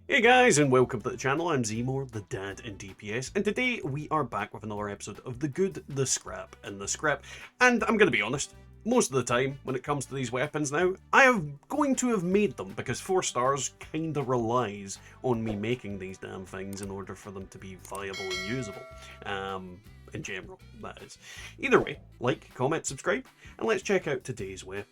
Hey guys, and welcome to the channel. I'm Zmore, the dad in DPS, and today we are back with another episode of The Good, The Scrap, and The Scrap. And I'm going to be honest, most of the time when it comes to these weapons now, I am going to have made them because 4 stars kinda relies on me making these damn things in order for them to be viable and usable. In general, that is. Either way, like, comment, subscribe, and let's check out today's weapon.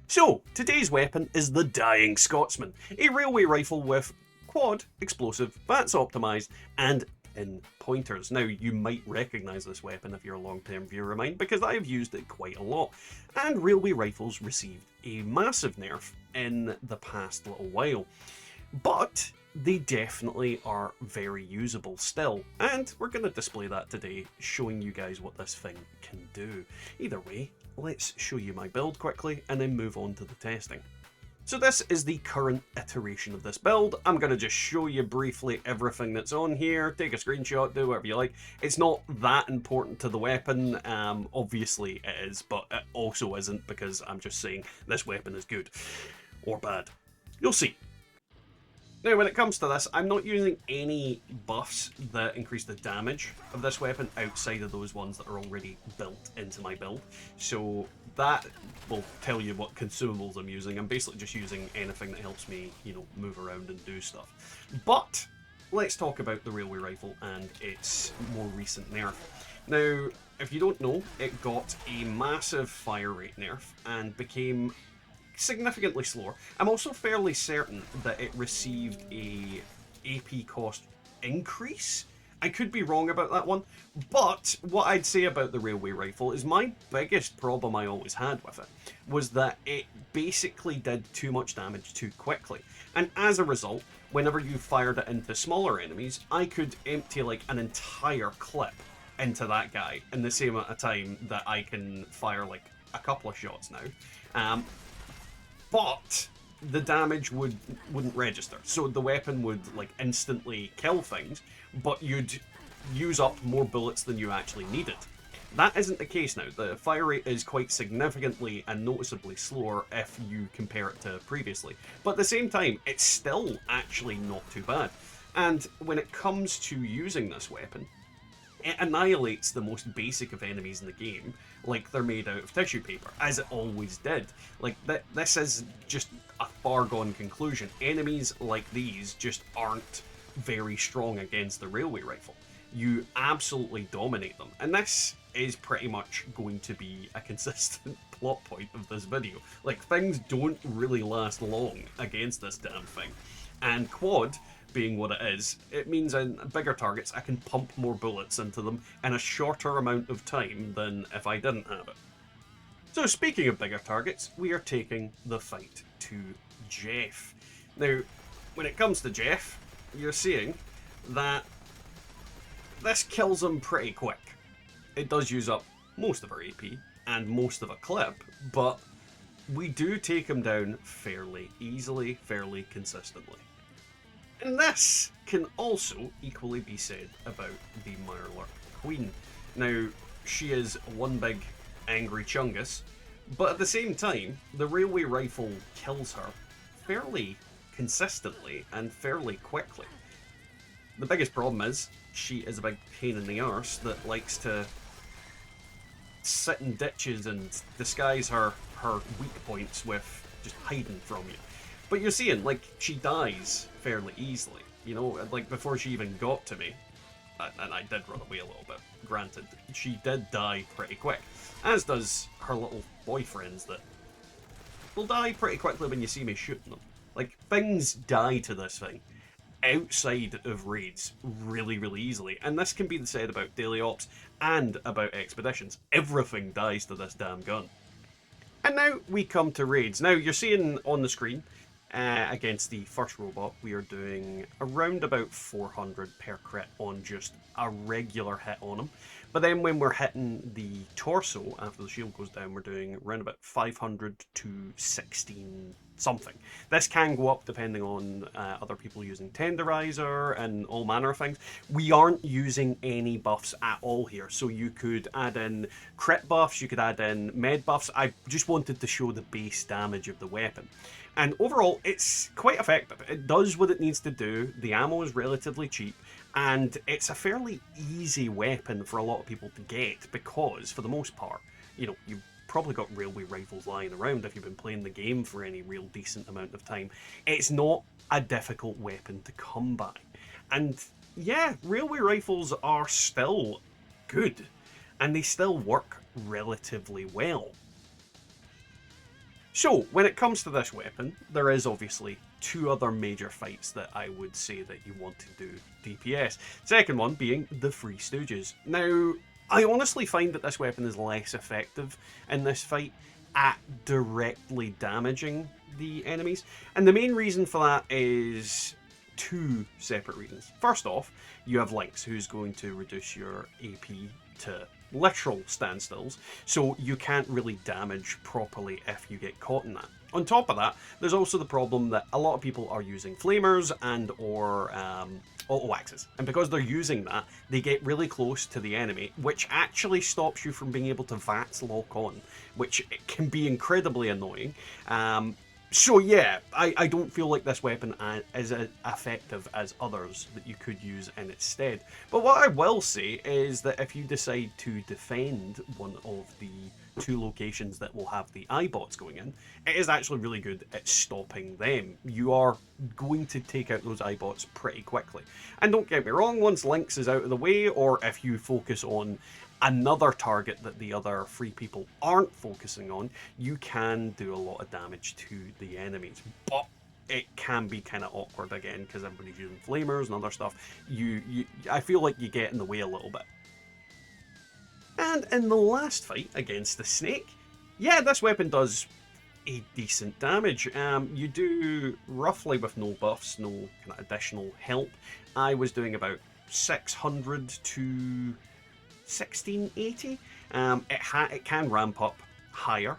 So, today's weapon is the Dying Scotsman, a railway rifle with quad, explosive, VATS optimized, and pin pointers. Now, you might recognise this weapon if you're a long-term viewer of mine, because I have used it quite a lot, and railway rifles received a massive nerf in the past little while. But they definitely are very usable still, and we're going to display that today, showing you guys what this thing can do. Either way, let's show you my build quickly, and then move on to the testing. So this is the current iteration of this build. I'm going to just show you briefly everything that's on here. Take a screenshot, do whatever you like. It's not that important to the weapon. Obviously it is, but it also isn't because I'm just saying this weapon is good or bad. You'll see. Now, when it comes to this, I'm not using any buffs that increase the damage of this weapon outside of those ones that are already built into my build. So that will tell you what consumables I'm using. I'm basically just using anything that helps me, move around and do stuff. But let's talk about the railway rifle and its more recent nerf. Now, if you don't know, it got a massive fire rate nerf and became significantly slower. I'm also fairly certain that it received a AP cost increase. I could be wrong about that one, but what I'd say about the railway rifle is my biggest problem I always had with it was that it basically did too much damage too quickly. And as a result, whenever you fired it into smaller enemies, I could empty like an entire clip into that guy in the same amount of time that I can fire like a couple of shots now. But the damage wouldn't register. So the weapon would like instantly kill things, but you'd use up more bullets than you actually needed. That isn't the case now. The fire rate is quite significantly and noticeably slower if you compare it to previously. But at the same time, it's still actually not too bad. And when it comes to using this weapon, it annihilates the most basic of enemies in the game, like they're made out of tissue paper, as it always did. Like, this is just a far-gone conclusion. Enemies like these just aren't very strong against the railway rifle. You absolutely dominate them, and this is pretty much going to be a consistent plot point of this video. Like, things don't really last long against this damn thing. And quad, being what it is, it means in bigger targets I can pump more bullets into them in a shorter amount of time than if I didn't have it. So speaking of bigger targets, we are taking the fight to Jeff. Now, when it comes to Jeff, you're seeing that this kills him pretty quick. It does use up most of our AP and most of a clip, but we do take him down fairly easily, fairly consistently. And this can also equally be said about the Mirelurk Queen. Now, she is one big angry chungus, but at the same time, the railway rifle kills her fairly consistently and fairly quickly. The biggest problem is, she is a big pain in the arse that likes to sit in ditches and disguise her weak points with just hiding from you. But you're seeing, like, she dies fairly easily, like before she even got to me. And I did run away a little bit, granted. She did die pretty quick, as does her little boyfriends that will die pretty quickly when you see me shooting them. Like, things die to this thing outside of raids really, really easily. And this can be said about daily ops and about expeditions. Everything dies to this damn gun. And now we come to raids. Now, you're seeing on the screen, against the first robot, we are doing around about 400 per crit on just a regular hit on him. But then when we're hitting the torso, after the shield goes down, we're doing around about 500 to something. This can go up depending on other people using Tenderizer and all manner of things. We aren't using any buffs at all here, so you could add in crit buffs, you could add in med buffs. I just wanted to show the base damage of the weapon. And overall, it's quite effective. It does what it needs to do. The ammo is relatively cheap, and it's a fairly easy weapon for a lot of people to get because, for the most part, you know, you've probably got railway rifles lying around if you've been playing the game for any real decent amount of time. It's not a difficult weapon to come by. And yeah, railway rifles are still good, and they still work relatively well. So, when it comes to this weapon, there is obviously two other major fights that I would say that you want to do DPS. Second one being the Three Stooges. Now, I honestly find that this weapon is less effective in this fight at directly damaging the enemies, and the main reason for that is two separate reasons. First off, you have Lynx, who's going to reduce your AP to literal standstills, so you can't really damage properly if you get caught in that. On top of that, there's also the problem that a lot of people are using flamers and or auto axes, and because they're using that, they get really close to the enemy, which actually stops you from being able to VATS lock on, which can be incredibly annoying. So yeah, I don't feel like this weapon is as effective as others that you could use in its stead. But what I will say is that if you decide to defend one of the two locations that will have the iBots going in, it is actually really good at stopping them. You are going to take out those iBots pretty quickly. And don't get me wrong, once Lynx is out of the way, or if you focus on another target that the other three people aren't focusing on, you can do a lot of damage to the enemies. But it can be kind of awkward again because everybody's using flamers and other stuff. I feel like you get in the way a little bit. And in the last fight against the snake, yeah, this weapon does a decent damage. You do roughly, with no buffs, no kind of additional help, I was doing about 600 to 1680. It can ramp up higher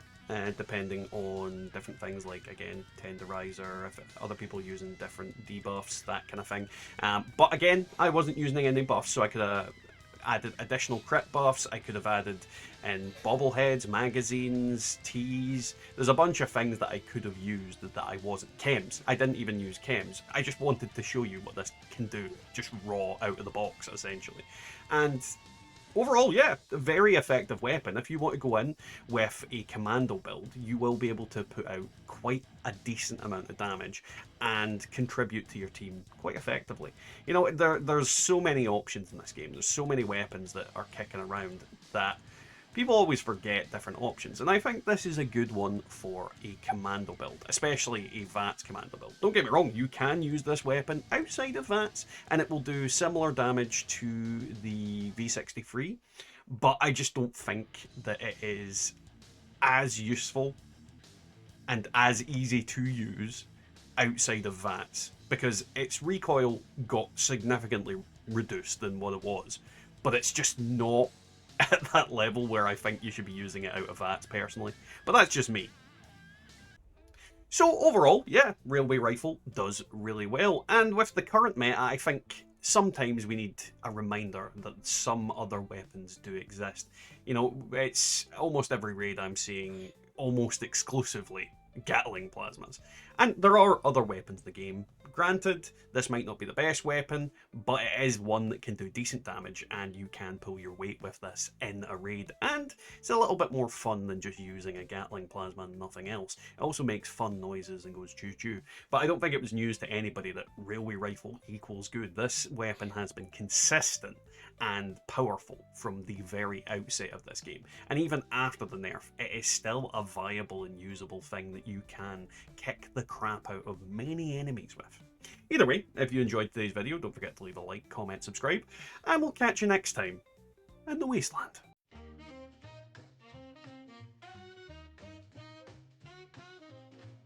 depending on different things like, again, Tenderizer, if other people using different debuffs, that kind of thing. But again, I wasn't using any buffs, so I could have added additional crit buffs. I could have added in bobbleheads, magazines, teas. There's a bunch of things that I could have used that I wasn't. Chems. I didn't even use chems. I just wanted to show you what this can do, just raw out of the box, essentially. And overall, yeah, a very effective weapon. If you want to go in with a commando build, you will be able to put out quite a decent amount of damage and contribute to your team quite effectively. You know, there's so many options in this game. There's so many weapons that are kicking around that people always forget different options, and I think this is a good one for a commando build, especially a VATS commando build. Don't get me wrong, you can use this weapon outside of VATS, and it will do similar damage to the V63, but I just don't think that it is as useful and as easy to use outside of VATS, because its recoil got significantly reduced than what it was, but it's just not at that level where I think you should be using it out of VATS personally. But that's just me. So overall, yeah, Railway Rifle does really well. And with the current meta, I think sometimes we need a reminder that some other weapons do exist. You know, it's almost every raid I'm seeing almost exclusively Gatling plasmas. And there are other weapons in the game. Granted, this might not be the best weapon, but it is one that can do decent damage, and you can pull your weight with this in a raid, and it's a little bit more fun than just using a Gatling plasma and nothing else. It also makes fun noises and goes choo-choo, but I don't think it was news to anybody that Railway Rifle equals good. This weapon has been consistent and powerful from the very outset of this game, and even after the nerf, it is still a viable and usable thing that you can kick the crap out of many enemies with. Either way, if you enjoyed today's video, don't forget to leave a like, comment, subscribe, and we'll catch you next time in the Wasteland.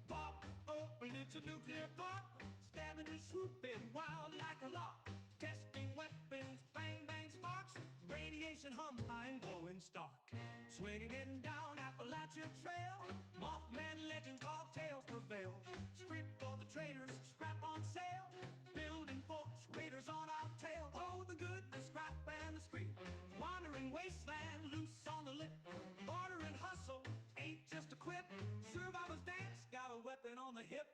Pop open, it's a nuclear pop. Stabbing and swooping wild like a lark. Testing weapons, bang bang sparks. Radiation hum high and glowing stark. Swinging down Appalachia. adventure trail. Mothman legend called tales prevail. Street for the traders, scrap on sale. Building forts, raiders on our tail. Oh, the good, the scrap, and the street. Wandering wasteland, loose on the lip. Barter and hustle ain't just a quip. Survivors dance, got a weapon on the hip.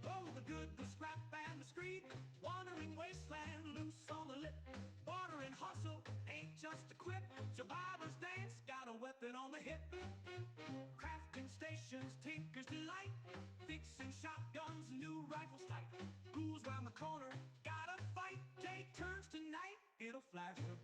Oh, the good, the scrap, and the street. Wandering wasteland, loose on the lip. Barter and hustle ain't just a quip. Survivors dance, got a weapon on the hip. Crafting stations, tinker's delight. Fixing shotguns, new rifles tight. Ghouls round the corner, gotta fight. Day turns to night, it'll flash the